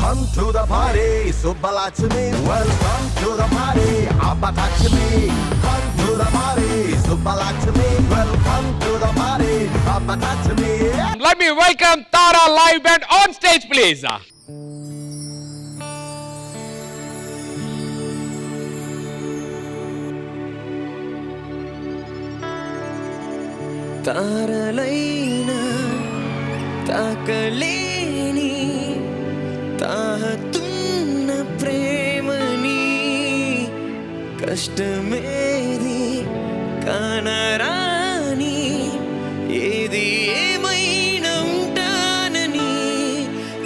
Welcome to the party, Subbalakshmi. Welcome to the party, Abbalakshmi. Come to the party, Subbalakshmi. Welcome to the party, Abbalakshmi. Let me welcome Tara live band on stage, please. తారలైనా తాకలేని తాహతున్న ప్రేమని కష్టమేది కానరాని ఏది ఏమైనా ఉంటానని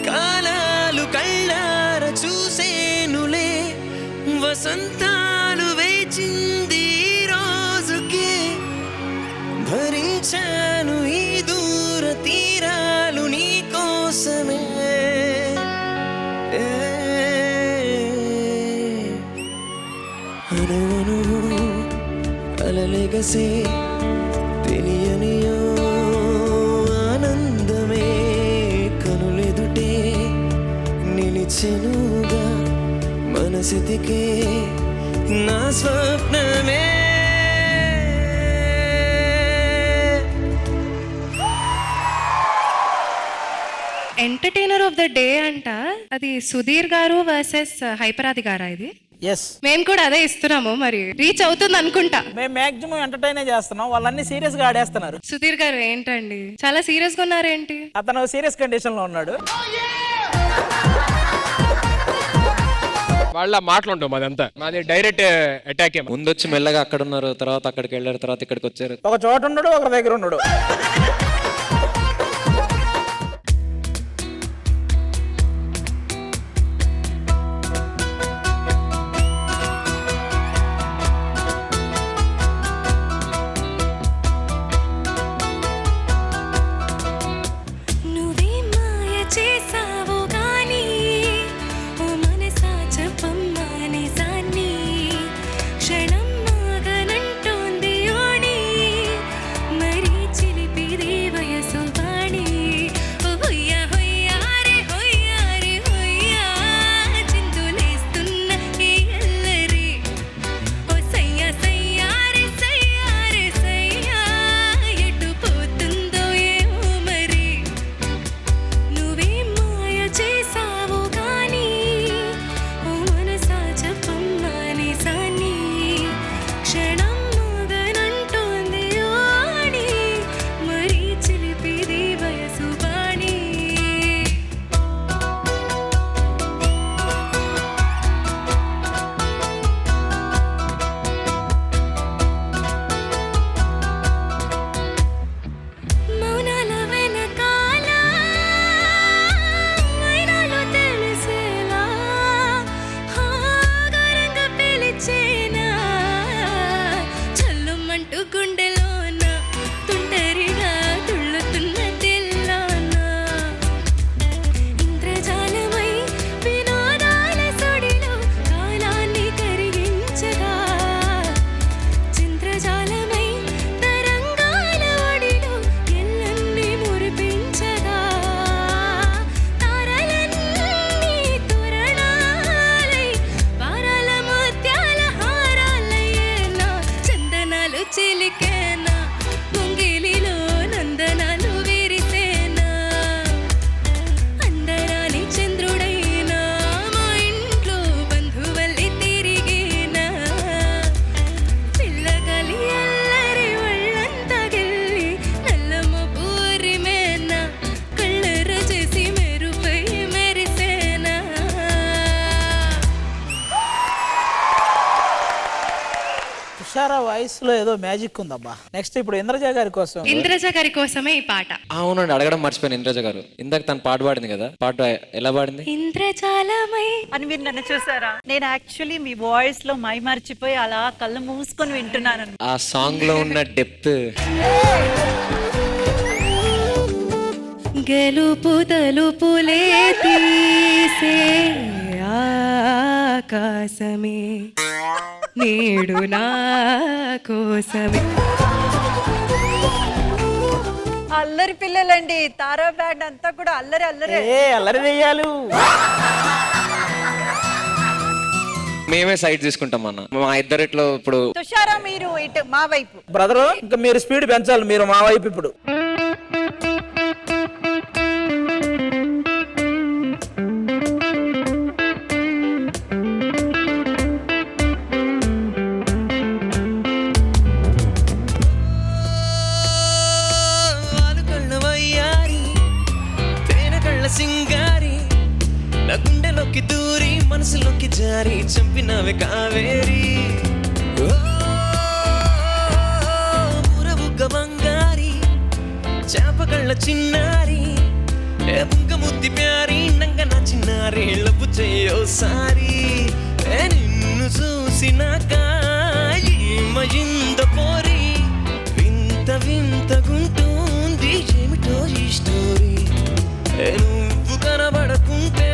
కాలాలు కళ్ళార చూసేనులే వసంతాలు వేచింది రోజుకే భరించాను ఈ దూర తీరాలు నీ కోసమే అనువను అలలెగసే తెలియనియో ఆనందమే కనులెదుటే నిలిచెనుగా మనసితికే నా స్వప్నమే. ఎంటర్టైనర్ ఆఫ్ ద డే అంట, అది సుధీర్ గారు వర్సెస్ హైపరాది గారా? ఇది ఎస్, మేము కూడా అదే ఇస్తున్నాము, మరి రీచ్ అవుతుంది అనుకుంటా. మేము మాక్సిమం ఎంటర్టైన్ చేస్తున్నాం, వాళ్ళన్ని సీరియస్ గా ఆడేస్తున్నారు. సుధీర్ గారు ఏంటండి చాలా సీరియస్ గా ఉన్నారేంటి? అతను సీరియస్ కండిషన్ లో ఉన్నాడు. వాళ్ళ మాటలుంటాం మాదంతా, మాది డైరెక్ట్ అటాక్. ముందొచ్చి మెల్లగా అక్కడ ఉన్నారు, తర్వాత అక్కడికి వెళ్ళారు, తర్వాత ఇక్కడికి వచ్చారు. ఒక చోట ఉన్నాడు, ఒకరి దగ్గర ఉన్నాడు. తుషారా వాయిస్ లో ఏదో మ్యాజిక్ ఉందబ్బా. నెక్స్ట్ ఇప్పుడు ఇంద్రజ గారి కోసం, ఇంద్రజ గారి కోసమే ఈ పాట. అవునండి, అడగడం మర్చిపోయాను. ఇంద్రజ గారు ఇందాక తను పాట పాడింది కదా, పాట ఎలా పాడింది? ఇంద్రజాలమై అని మీరు నన్ను చూసారా? నేను యాక్చువల్లీ మీ వాయిస్ లో మై మర్చిపోయి అలా కళ్ళు మూసుకొని వింటున్నాను. ఆ సాంగ్ లో ఉన్న డెప్త్. గెలుపు తలుపులే తీసే ఆకాశమే నేడు నా కోసమే. అల్లరి పిల్లలండి, తారా బ్యాండ్ అంతా కూడా అల్లరి అల్లరి. అల్లరి వెయ్యాలు. మేమే సైడ్ తీసుకుంటాం అన్న. మా ఇద్దరిట్లో ఇప్పుడు తుషారా మీరు ఇటు మా వైపు. బ్రదరు ఇంకా మీరు స్పీడ్ పెంచాలి, మీరు మా వైపు ఇప్పుడు. సింగారి నా గుండెలోకి దూరి మనసులోకి జారి చంపినవే కావేరి. ఊరబుగ్గ బంగారి చేపకళ్ళ చిన్నారి బుగ్గ ముద్ది ప్యారి నంగ నా చిన్నారి లబ్బు చెయ్యోసారి. నిన్ను చూసినాక మయింద పోరి వింత వింతగుంటుంది ఏమిటో ఈ స్టోరీ. నువ్వు కనబడకుంటే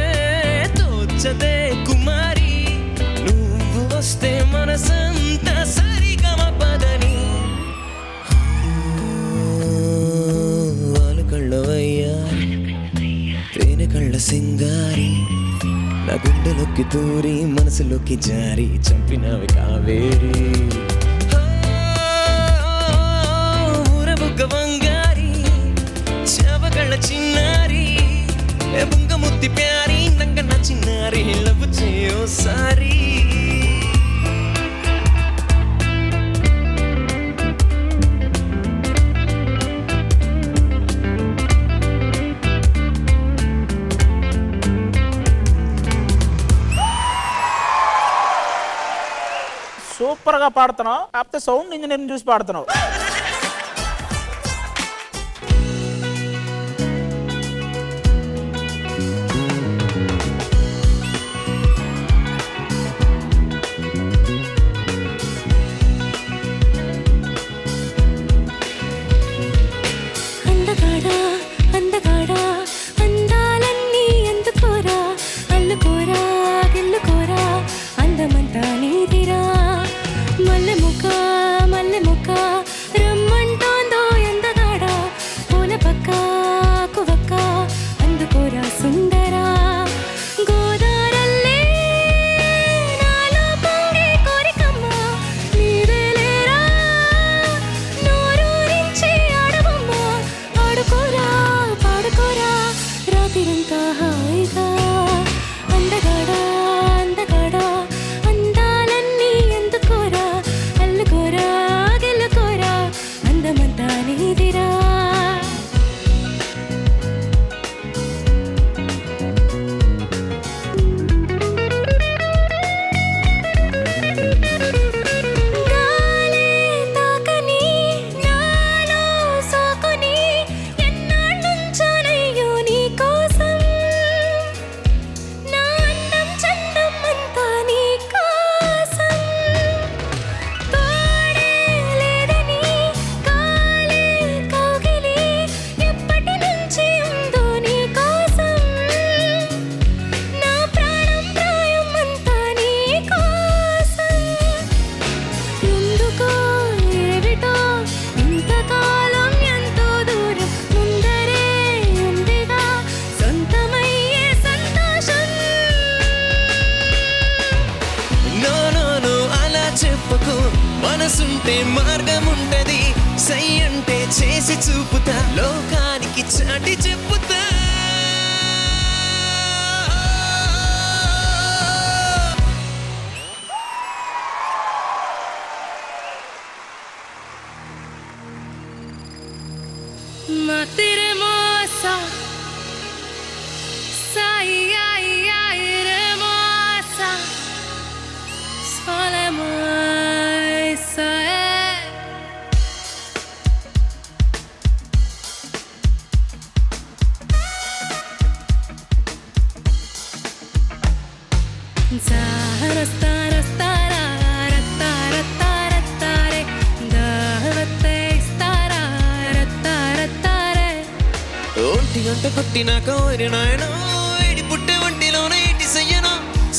తోచదే కుమారి, నువ్వు వస్తే మనసంతా సరిగమ పదని. వాళ్ళు కళ్ళవయ్యా తేనె కళ్ళ సింగారి నా గుండెలోకి దూరి మనసులోకి జారి చంపినవి కావేరి. ఊరబుగ్గ బంగారి చేపకళ్ళ చిన్నారి బుంగ ముద్ది ప్యారి నంగ నా చిన్నారి లవ్ చేయోసారి. సూపర్ గా పాడుతున్నావు, కాకపోతే సౌండ్ ఇంజనీరింగ్ చూసి పాడుతున్నావు. మనసుంటే మార్గం ఉంటది, సై అంటే చేసి చూపుతా, లోకానికి చాటి చెప్పుతా. Ma teremosa, sai ai ai remosa, sole mai sai. Zara stara stara ratta ratta rattare, davate stara ratta rattare. ఒంటి గంట కొట్టినాక ఓరి నాయనో, ఇడి పుట్టే ఒంటిలోనే ఇటి చెయ్యను.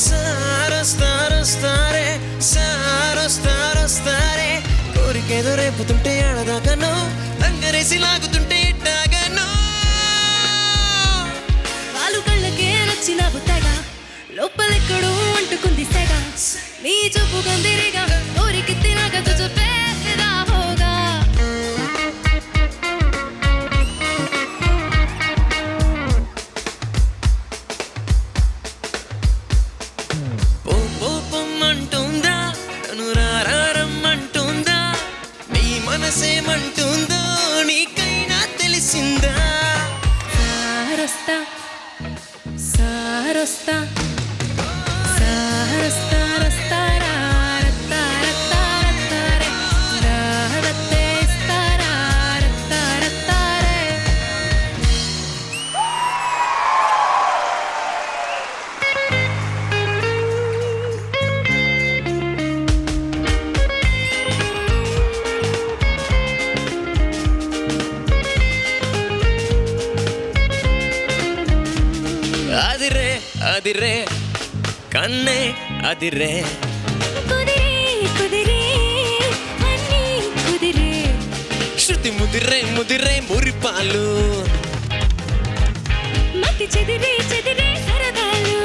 సారస్తారస్తారే సారస్తారస్తారే, కోరికేదో రేపుతుంటే ఆడదాకను, అంగరేసి లాగుతుంటే ఇట్టాగను. వాళ్ళు కళ్ళకే నచ్చినావు తెగ, లోపలెక్కడో అంటుకుంది సెగ. నీ చూపు కందిరిగా ఊరికి తినక తుజ పేదా హోగా పోపమ్మంటుందా తను రారమ్మంటుందా నీ మనసేమంటుందో నీకైనా తెలిసిందా సారస్తా సారస్తా సారస్తా రస్తారా రత్తా రత్తా రత్తారే దావతే ఇస్తారా రత్తా రత్తారే అదిరే అదిరే కన్నే అదిరే కుదిరే కుదిరే అన్నీ కుదిరే శృతి ముదిరే ముదిరే మురిపాలు మతి చెదిరే చెదిరే సరదాలు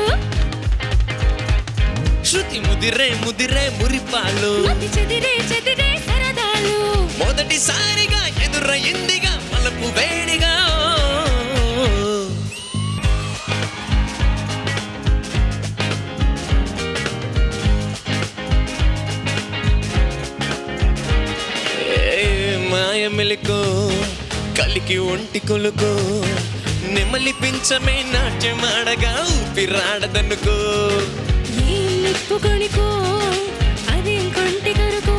శృతి ముదిరే ముదిరే మురిపాలు మతి చెదిరే చెదిరే సరదాలు మొదటిసారిగా ఎదురయిందిగా మలపు వేడిగా మాయ మెలుకో కలికి ఒంటి కొలుకో నెమలి పించమే నాట్యమాడగా ఊపిరాడదనుకో ఏ నిప్పు కొనికో అదేం కొంటి కరుకో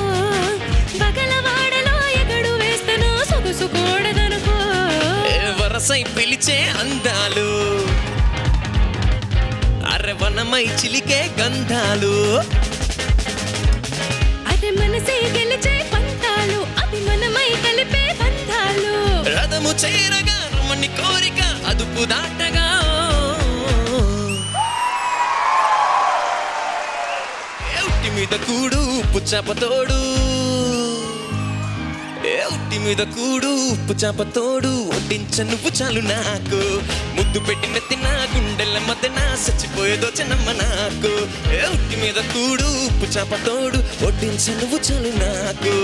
బగలవాడలో ఎగడు వేస్తనో సొగసు కూడదనుకో వరసై పిలిచే అందాలు అరవనమై చిలికే గంధాలు అదే మనసే గెలిచే పంతాలు అభిమనమై కలిపే బంధాలు రథము చేరగా రమణి కోరిక అదుపు దాటగా ఉట్టి మీద కూడు ఉప్పు చేపతోడు ఉట్టి మీద కూడు ఉప్పు చేపతోడు వడ్డించ నువ్వు చాలు నాకు ముద్దు పెట్టిన తిన్నా గుండెల మధ్యన చచ్చిపోయేదో చిన్నమ్మ నాకు ఉట్టి మీద కూడు ఉప్పు చేపతోడు వడ్డించ నువ్వు చాలు నాకు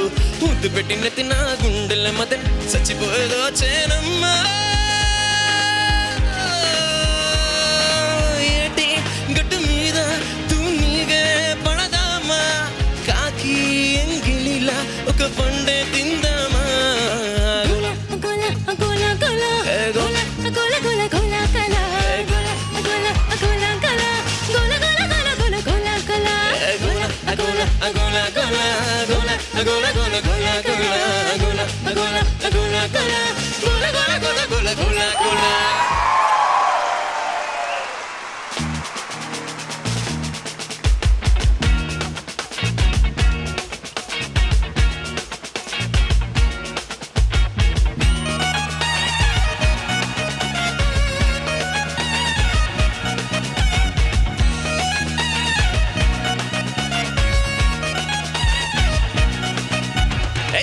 ముద్దు పెట్టిన తిన్నా గుండెల మధ్యన చచ్చిపోయేదో చిన్నమ్మ ఏటి గట్టు మీద తూనిగే పడదామా కాకి ఎంగిలిలా ఒక పండే తిందామా గోల గోల గోల గోల గోల గోల గోల కల గోల గోల గోల కల గోల గోల గోల గోల కల గోల గోల గోల గోల గోల గోల గోల గోల గోల గోల గోల గోల గోల గోల గోల గోల గోల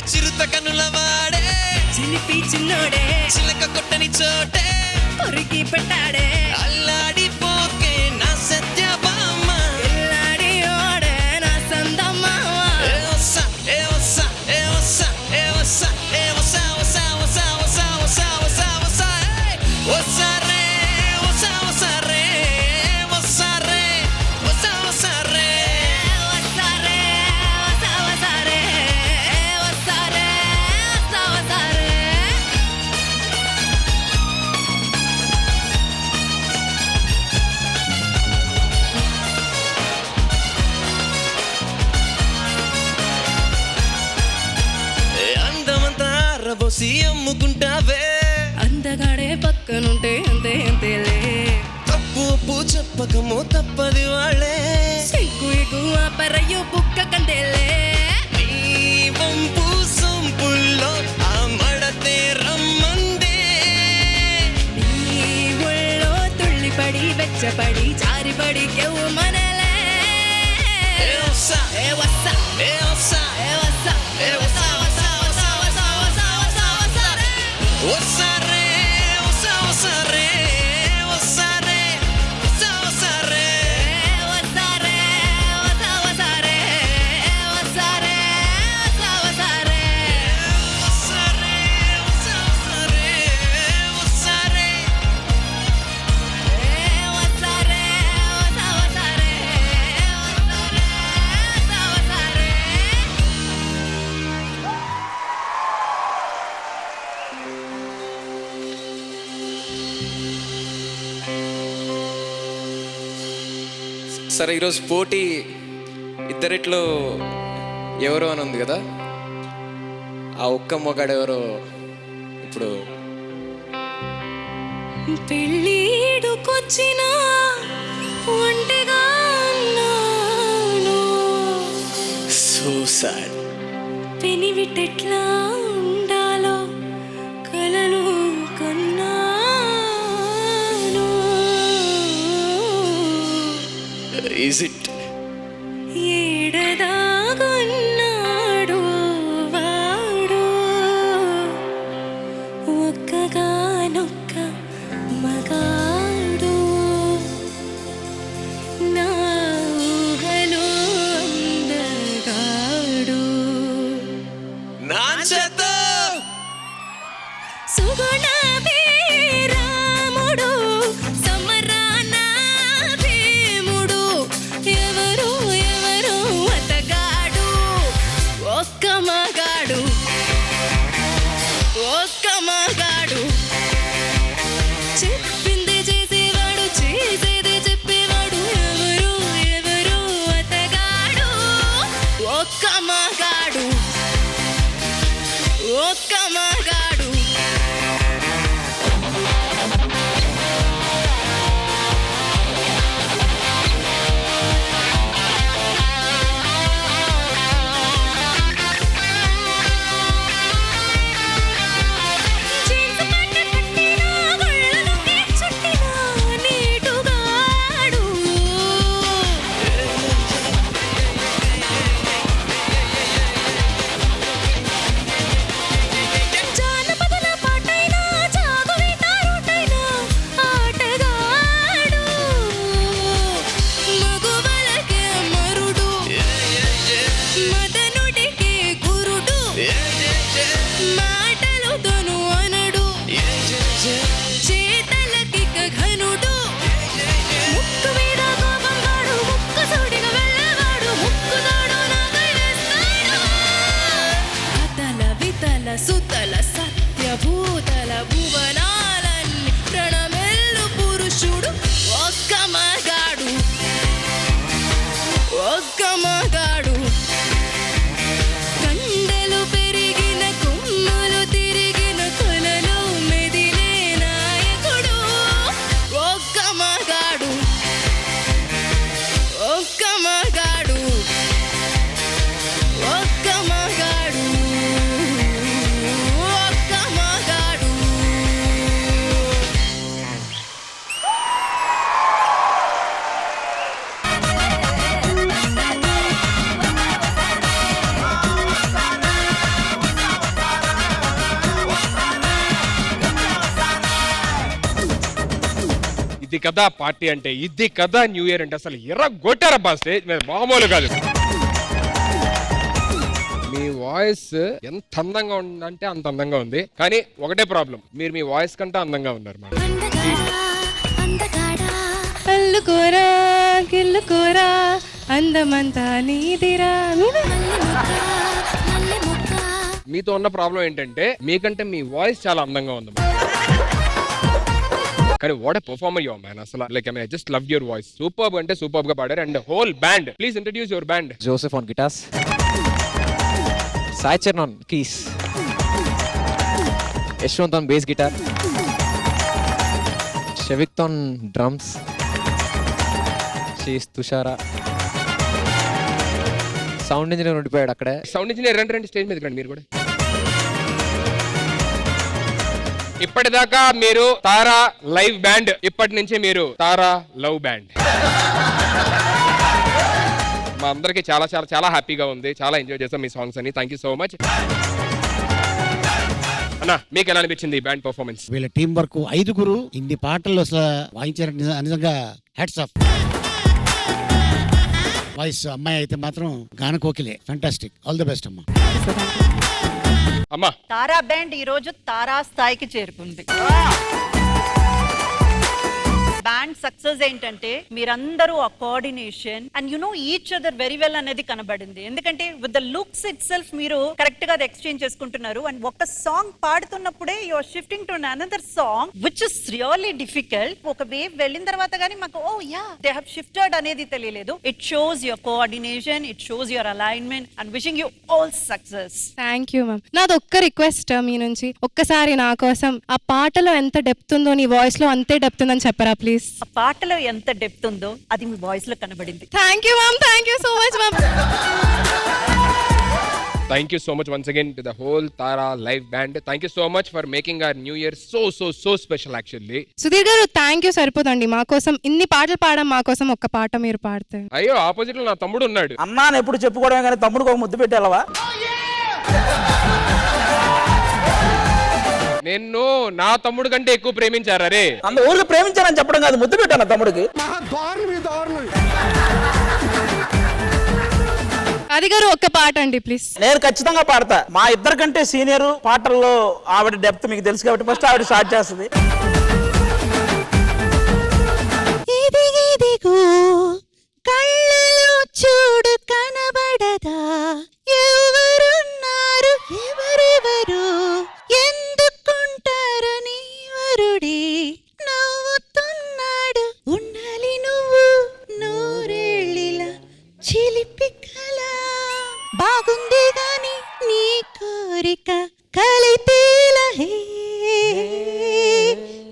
చిరుత కనుల వాడే చిలిపి చిన్నోడే చిలక కొట్టని చోటే పొరికి పెట్టాడే అల్లాడిపోకే నా సత్య బామ్మ ఎల్లాడి ఓడే నా సంద మామ ఏ వస్సా ఏ వస్సా ఏ వస్సా ఏ వస్సా ఏ వస్సా వస్సా వస్సా వస్సా వస్సా వస్సా వస్సా వస్సా రే వస్సా వస్సా రే వస్సా రే వస్సా వస్సా రే వసారే వసా వసారే వసారే వసా వసారే అందమంతా రబోసి అమ్ముకుంటావే అందగాడే పక్కనుంటే అంతే అంతేలే తప్పు ఒప్పు చెప్పకము తప్పది వాళ్ళే సిగ్గు ఎగువ పరయు బుక్క కంటేలే నీ వంపు సొంపుల్లో ఆ మడతే రమ్మందే నీ ఒళ్ళో తుళ్ళిపడి వెచ్చపడి జారిపడి కెవ్వు మనలే ఏ వస్సా ఏ వస్సా ఏ వస్సా ఏ వస్సా ఏ వస్సా వస్సా వస్సా వస్సా వస్సా వస్సా వసారే వస్సా రే వస్సా వస్సా రే వస్సా రే వస్సా వస్సా రే వసారే వసా వసారే సరే ఈరోజు పోటీ ఇద్దరిట్లో ఎవరు అని ఉంది కదా, ఆ ఒక్క మొగాడు ఎవరో ఇప్పుడు పెళ్ళిడుకొచ్చిన ఒంటిగా ఉన్నాను, సో సాడ్. పెనివిటెట్లా ఉండాలో కలలు కన్నాను. Is it? ఏడదాగున్నాడు వాడు, ఒక్కగానొక్క మగాడు, నా ఊహలో అందగాడు. నాంచతో సుగుణ రాముడు, సమరాన భీముడు, ఎవరు ఎవరు అతగాడు, ఒక్క మగాడు, ఒక్క మగాడు. చెప్పింది చేసేవాడు, చేసేది చెప్పేవాడు, ఎవరు ఎవరు అతగాడు, ఒక్క మగాడు, ఒక్క మగాడు. జీన్స్ ప్యాంట్ కట్టినా, గుళ్ళలుంగి చుట్టినా నీటుగాడు, జానపదుల పాటైనా, జాగువీట రూటైనా ఆటగాడు, మగువలకే మరుడు, మదనుడికి గురుడు, మాటలు తను అనడు, చేతలకి ఘనుడు, ముక్కు మీద కోపంగాడు, ముక్కు సూడిగా వెళ్ళవాడు, ముక్కుదాడు నాకై వేస్తాడు. అతల వితల సుతల సత్యభూతల భువనాలన్నీ ప్రణమెల్లు పురుషుడు, ఒక్క మగాడు, ఒక్క మగాడు. కండలు పెరిగిన కొమ్ములు తిరిగిన కొలలో మెదిలే నాయకుడు, ఒక్క మగాడు, ఒక్క మగాడు, ఒక్క మగాడు, ఒక్క మగాడు. ఇది కదా పార్టీ అంటే, ఇది కదా న్యూ ఇయర్ అంటే. అసలు ఎర్రగొట్టారబ్బా స్టేజ్ మీద, మామూలు కాదు. మీ వాయిస్ ఎంత అందంగా ఉందంటే అంత అందంగా ఉంది, కానీ ఒకటే ప్రాబ్లం, మీరు మీ వాయిస్ కంటే అందంగా ఉన్నారు మేడం. అల్లుకోరా గిల్లుకోరా అందమంతా నీదిరా. మీతో ఉన్న ప్రాబ్లం ఏంటంటే, మీకంటే మీ వాయిస్ చాలా అందంగా ఉంది. కానీ what a performer you are man. అసలు like I just love your voice. Superb అంటే సూపర్బ్ గా పాడారు. And whole band, please introduce your band. Joseph on guitars, Sai Charan on keys, Yashwant on bass guitar, Shavik on drums, she's Tushara. Sound engineer ఉండిపోయాడు అక్కడే. Sound engineer రండి stage మీద రండి మీరు కూడా. ఇప్పటిదాకా మీరు తారా లైవ్ బ్యాండ్, ఇప్పటి నుంచి మీరు తారా లవ్ బ్యాండ్. మా అందరికి చాలా చాలా చాలా హ్యాపీగా ఉంది, చాలా ఎంజాయ్ చేస్తాం మీ సాంగ్స్ అని. థ్యాంక్ యూ సో మచ్ అన్న. మీకు ఎలా అనిపించింది ఈ బ్యాండ్ పర్ఫార్మెన్స్? వీళ్ళ టీం వర్క్, 5గురు ఇన్ని పాటలు అసలు వాయించారు, నిజంగా హ్యాట్స్ ఆఫ్. వాయిస్ అమ్మాయి అయితే మాత్రం గాన కోకిలే, ఫెంటాస్టిక్. ఆల్ ది బెస్ట్ అమ్మా. అమ్మా, తారా బ్యాండ్ ఈ రోజు తారా స్థాయికి చేరుకుంది. బ్యాండ్ బ్యాండ్ సక్సెస్ ఏంటంటే మీరందరూ ఆ coordination and you know each other very well అనేది కనబడింది. ఎందుకంటే with the looks itself మీరు కరెక్ట్ గా అది ఎక్స్చేంజ్ చేసుకుంటున్నారు. అండ్ ఒక సాంగ్ పాడుతున్నప్పుడే you are shifting to another song which is really difficult. ఒక వేవ్ వెళ్ళిన తర్వాత కానీ మాకు oh yeah they have shifted అనేది తెలియలేదు. It shows your coordination, it shows your alignment and wishing you all success. Thank you ma'am. నాది ఒక్క request మీ నుంచి, ఒక్కసారి నా కోసం ఆ పాటలో ఎంత డెప్త్ ఉందో నీ వాయిస్ లో అంతే డెప్త్ ఉందని చెప్పరా ప్లీజ్. ఆ పాటలో ఎంత డెప్త్ ఉందో అది మీ వాయిస్ లో కనబడింది. Thank you ma'am, thank you so much ma'am. Thank you so much once again to the whole Tara live band. Thank you so much for making our New Year so special actually. Sudheer గారు thank you సరిపోదండి, మా కోసం ఇన్ని పాటలు పాడడం, మా కోసం ఒక్క పాట మీరు పాడితే. అయ్యో ఆపోజిట్ లో నా తమ్ముడు ఉన్నాడు. అన్నాను ఎప్పుడు చెప్పుకోవడమే కానీ తమ్ముడికి ఒక ముద్దు పెట్టాలవా? నేను నా తమ్ముడు కంటే ఎక్కువ ప్రేమించారా రే. అంత ఊరికి ప్రేమించానని చెప్పడం కాదు, ముద్దు పెట్టాను తమ్ముడికి. అది గారు ఒక్క పాట అండి ప్లీజ్. నేను ఖచ్చితంగా పాడతా. మా ఇద్దరు కంటే సీనియర్ పాటల్లో ఆవిడ డెప్త్ మీకు తెలుసు కాబట్టి ఫస్ట్ ఆవిడ స్టార్ట్ చేస్తుంది. కళ్ళలో చూడు కనబడదా, ఎవరున్నారు ఎవరెవరు, ఎందుకుంటారు నీ వరుడి, నవ్వుతున్నాడు ఉండాలి నువ్వు నూరేళ్ళిలా చిలిపి కళ, బాగుంది గాని నీ కోరిక కలితేలా,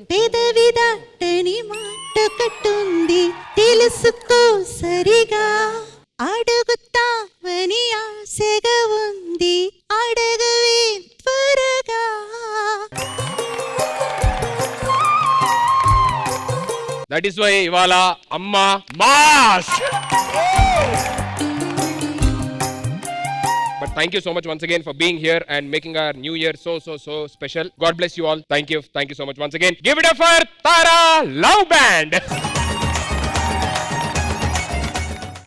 పెదవి దాటని మాట కట్టుంది తెలుసుకో సరిగా, అడుగుతావని ఆశగా ఉంది అడగవే త్వరగా. That is why ఇవాళ అమ్మ mass. But thank you so much once again for being here and making our New Year so special. God bless you all. Thank you so much once again. Give it up for Tara Love Band.